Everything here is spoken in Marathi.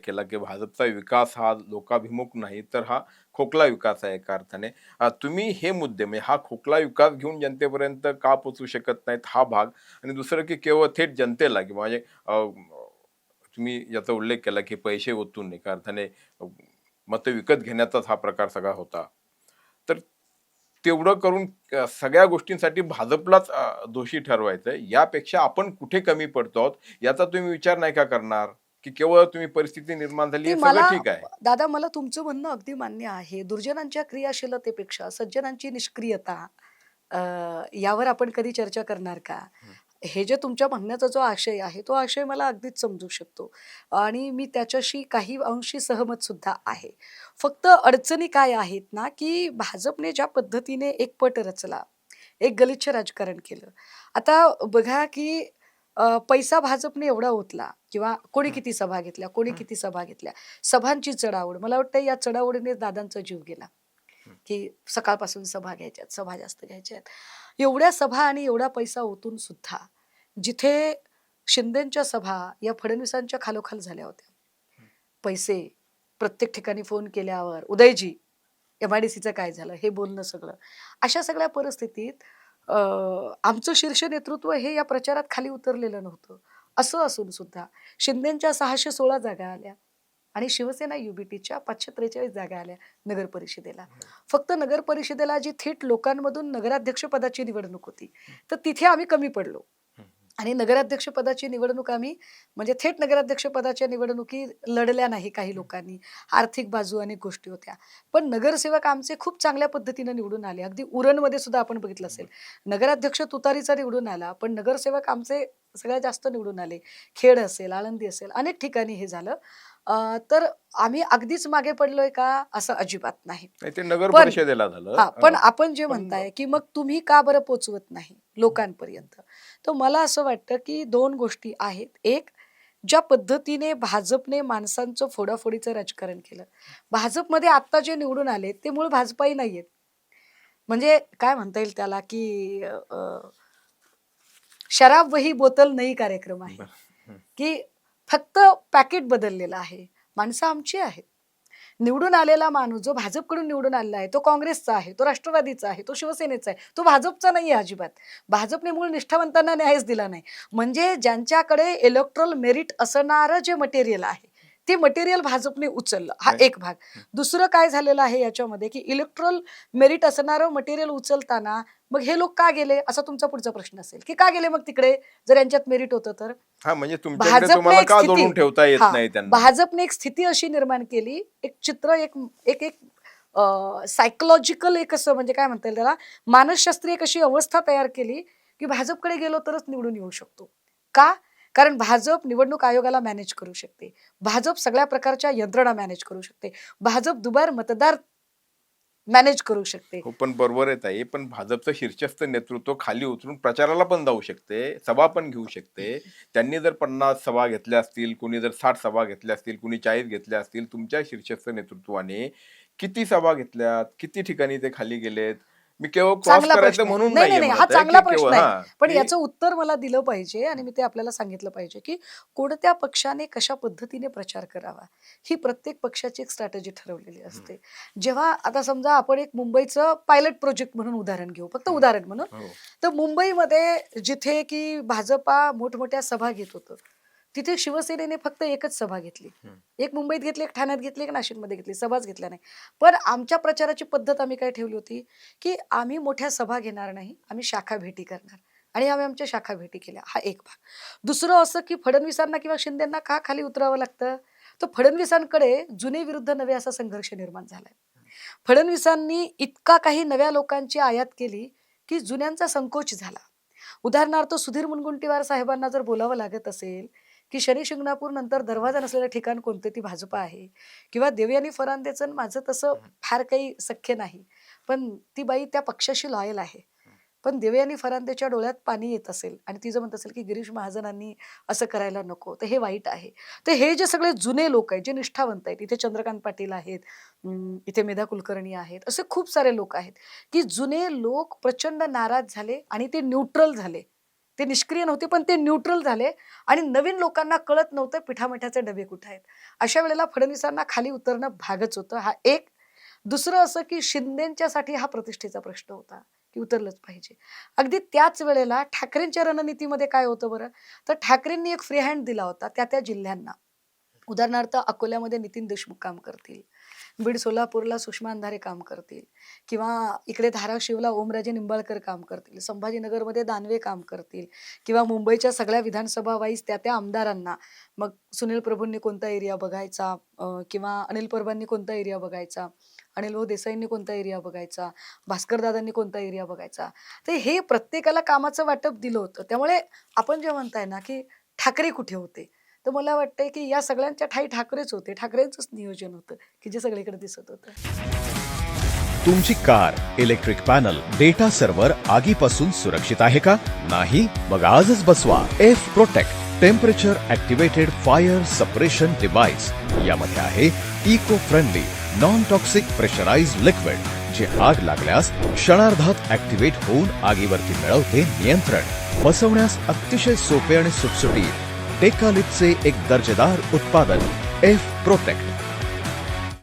केला की भाजपचा विकास हा लोकाभिमुख नाही, तर हा खोकला विकास आहे एका अर्थाने. तुम्ही हे मुद्दे म्हणजे हा खोकला विकास घेऊन जनतेपर्यंत का पोहोचू शकत नाहीत हा भाग, आणि दुसरं की केवळ थेट जनतेला की म्हणजे तुम्ही याचा उल्लेख केला की पैसे ओतून एका अर्थाने मतं विकत घेण्याचाच हा प्रकार सगळा होता. तर तेवढं करून सगळ्या गोष्टींसाठी भाजपलाच दोषी ठरवायचंय. यापेक्षा आपण कुठे कमी पडतो आहोत, याचा तुम्ही विचार नाही का करणार? की केवळ तुम्ही परिस्थिती निर्माण झाली ती हे सगळं मला ठीक आहे. दादा मला तुमचं म्हणणं अगदी मान्य आहे. दुर्जनांच्या क्रियाशीलतेपेक्षा सज्जनांची निष्क्रियता अ, यावर आपण कधी चर्चा करणार का? हं. हे जे तुमच्या म्हणण्याचा जो आशय आहे, तो आशय मला अगदीच समजू शकतो आणि मी त्याच्याशी काही अंशी सहमत सुद्धा आहे. फक्त अडचणी काय आहेत ना, की भाजपने ज्या पद्धतीने एक पट रचला, एक गलिच्छ राजकारण केलं. आता बघा, की पैसा भाजपने एवढा ओतला किंवा कोणी हं, किती सभा घेतल्या, कोणी हं, किती सभा घेतल्या. सभांची चढाओढ. मला वाटतं या चढाओढीने दादांचा जीव गेला, हं. की सकाळपासून सभा घ्यायच्यात, सभा जास्त घ्यायच्यात. एवढ्या सभा आणि एवढा पैसा ओतून सुद्धा जिथे शिंदेंच्या सभा या फडणवीसांच्या खालोखाल झाल्या होत्या. पैसे प्रत्येक ठिकाणी फोन केल्यावर, "उदयजी, एम-आय-डी-सीचं काय झालं?" हे बोलणं सगळं. अशा सगळ्या परिस्थितीत अ, आमचं शीर्ष नेतृत्व हे या प्रचारात खाली उतरलेलं नव्हतं. असं असून सुद्धा शिंदेंच्या 616 जागा आल्या आणि शिवसेना युबीटीच्या 543 जागा आल्या नगर परिषदेला. हो. फक्त नगर परिषदेला जी थेट लोकांमधून नगराध्यक्ष पदाची निवडणूक होती, तर तिथे आम्ही कमी पडलो. हं, आणि नगराध्यक्ष पदाची निवडणूक आम्ही म्हणजे थेट नगराध्यक्ष पदाच्या निवडणुकी लढल्या नाही काही हं, लोकांनी. आर्थिक बाजू अनेक गोष्टी होत्या. पण नगरसेवक आमचे खूप चांगल्या पद्धतीने निवडून आले. अगदी उरणमध्ये सुद्धा आपण बघितलं असेल. बरं. नगराध्यक्ष तुतारीचा निवडून आला, पण नगरसेवक आमचे सगळ्यात जास्त निवडून आले. खेड असेल, आळंदी असेल, अनेक ठिकाणी हे झालं. तर आम्ही अगदीच मागे पडलोय का? असं अजिबात नाही. नाही ते नगर पण परिषदेला झालं. हां, पण आपण जे पण म्हणताय, की मग तुम्ही का बरं पोहोचवत नाही लोकांपर्यंत? तर मला असं वाटतं, की 2 गोष्टी आहेत. एक, ज्या पद्धतीने भाजपने माणसांचं फोडाफोडीचं राजकारण केलं. भाजपमध्ये आत्ता जे निवडून आले, ते मूळ भाजपाई नाहीयेत. म्हणजे काय म्हणता येईल त्याला, की शराब वही बोतल नई कार्यक्रम आहे, बरं. हं. की फक्त पॅकेट बदललेलं आहे. माणसं आमची आहेत. निवडून आलेला माणूस जो भाजपकडून निवडून आलेला आहे, तो काँग्रेसचा आहे, तो राष्ट्रवादीचा आहे, तो शिवसेनेचा आहे, तो भाजपचा नाहीये अजिबात. भाजपने मूळ निष्ठावंतांना न्यायच दिला नाही. म्हणजे ज्यांच्याकडे इलेक्टोरल मेरिट असणारं जे मटेरियल आहे, ते मटेरियल भाजपने उचललं. हा नाही. एक भाग. दुसरं काय झालेलं आहे याच्यामध्ये, की इलेक्टोरल मेरिट असणारं मटेरियल उचलताना मग हे लोक का गेले? असा तुमचा पुढचा प्रश्न असेल, की का गेले मग तिकडे? जर यांच्यात मेरिट होतं तर? हां, म्हणजे तुमच्याकडे भाजपने तुम्हाला एक का स्थिती जोडून ठेवता येत हां, नाही त्यांना? भाजपने एक स्थिती अशी निर्माण केली, एक चित्र एक एक सायकॉलॉजिकल एक असं म्हणजे काय म्हणता येईल त्याला, मानसशास्त्रीय एक अशी अवस्था तयार केली, की भाजपकडे गेलो तरच निवडून येऊ शकतो. का? कारण भाजप निवडणूक आयोगाला मॅनेज करू शकते. भाजप सगळ्या प्रकारच्या यंत्रणा मॅनेज करू शकते. भाजप दुबार मतदार मॅनेज करू शकते. हो, पण बरोबर आहे ताई. पण भाजपचं शीर्षस्थ नेतृत्व खाली उतरून प्रचाराला पण जाऊ शकते, सभा पण घेऊ शकते. त्यांनी जर 50 सभा घेतल्या असतील, कुणी जर 60 सभा घेतल्या असतील, कुणी 40 घेतल्या असतील, तुमच्या शीर्षस्थ नेतृत्वाने किती सभा घेतल्यात? किती ठिकाणी ते खाली गेलेत? मी केवळ क्रॉस चांगला करायचं प्रश्न आहे. म्हणून नाही, नाही, नाहीये नाही. हा म्हणत आहे, चांगला की केवळ प्रश्न आहे. हां, पण की याचं उत्तर मला दिलं पाहिजे आणि मी ते आपल्याला सांगितलं पाहिजे, की कोणत्या पक्षाने कशा पद्धतीने प्रचार करावा, ही प्रत्येक पक्षाची एक स्ट्रॅटेजी ठरवलेली हं, असते. जेव्हा आता समजा आपण एक मुंबईचं पायलट प्रोजेक्ट म्हणून उदाहरण घेऊ, फक्त हं. उदाहरण म्हणून. हो. तर मुंबईमध्ये जिथे की भाजपा मोठमोठ्या सभा घेत होतं, तिथे शिवसेनेने फक्त एकच सभा घेतली. हं. एक मुंबईत घेतली, एक ठाण्यात घेतली, एक नाशिकमध्ये घेतली. सभाच घेतल्या नाही. पण आमच्या प्रचाराची पद्धत आम्ही काय ठेवली होती, की आम्ही मोठ्या सभा घेणार नाही. आम्ही शाखा भेटी करणार आणि आम्ही आमच्या शाखा भेटी केल्या. हा एक भाग. दुसरं असं, की फडणवीसांना किंवा शिंदेंना का खाली उतरावं लागतं? तर फडणवीसांकडे जुने विरुद्ध नवे असा संघर्ष निर्माण झालाय. फडणवीसांनी इतका काही नव्या लोकांची आयात केली, की जुन्यांचा संकोच झाला. उदाहरणार्थ सुधीर मुनगंटीवार साहेबांना जर बोलावं लागत असेल, की शनी शिंगणापूर नंतर दरवाजा नसलेलं ठिकाण कोणतं? ती भाजप आहे किंवा देवयानी फरांदेचं आणि माझं तसं हं, फार काही सख्य नाही. पण ती बाई त्या पक्षाशी लॉयल आहे. पण देवयानी फरांदेच्या डोळ्यात पाणी येत असेल आणि ती जर म्हणत असेल, की गिरीश महाजनांनी असं करायला नको, तर हे वाईट आहे. तर हे जे सगळे जुने लोक आहेत, जे निष्ठावंत आहेत, इथे चंद्रकांत पाटील आहेत, इथे मेधा कुलकर्णी आहेत, असे खूप सारे लोक आहेत, की जुने लोक प्रचंड नाराज झाले आणि ते न्यूट्रल झाले. ते निष्क्रिय नव्हते, पण ते न्यूट्रल झाले आणि नवीन लोकांना कळत नव्हतं पिठामिठाचे डबे कुठे आहेत. अशा वेळेला फडणवीसांना खाली उतरणं भागच होतं. हा एक. दुसरं असं की शिंदेंच्यासाठी हा प्रतिष्ठेचा प्रश्न होता की उतरलंच पाहिजे. अगदी त्याच वेळेला ठाकरेंच्या रणनीतीमध्ये काय होतं बरं, तर ठाकरेंनी एक फ्री हँड दिला होता त्या जिल्ह्यांना. उदाहरणार्थ अकोल्यामध्ये नितीन देशमुख काम करतील, बीड सोलापूरला सुषमा अंधारे काम करतील, किंवा इकडे धाराशिवला ओमराजे निंबाळकर काम करतील, संभाजीनगरमध्ये दानवे काम करतील, किंवा मुंबईच्या सगळ्या विधानसभा वाईज त्या आमदारांना मग सुनील प्रभूंनी कोणता एरिया बघायचा, किंवा अनिल परबांनी कोणता एरिया बघायचा, अनिल भाऊ देसाईंनी कोणता एरिया बघायचा, भास्कर दादांनी कोणता एरिया बघायचा. तर हे प्रत्येकाला कामाचं वाटप दिलं होतं. त्यामुळे आपण जे म्हणताय ना की ठाकरे कुठे होते, तर मला वाटतंय की या सगळ्यांच्या ठाई ठाकरेच होते. ठाकरेंचंच नियोजन होतं की जे सगळीकडे दिसत होतं. तुमची car, electric panel, data server आगीपासून सुरक्षित आहे का? नाही? मग आजच बसवा F protect temperature activated fire suppression device. यामध्ये आहे eco friendly non toxic pressurised liquid, जे आग लागल्यास क्षणार्धात ऍक्टिव्हेट होऊन आगीवरती मिळवते नियंत्रण. बसवण्यास अतिशय सोपे आणि सुटसुटीत. टेकालिपचे एक दर्जेदार उत्पादन एफ प्रोटेक्ट.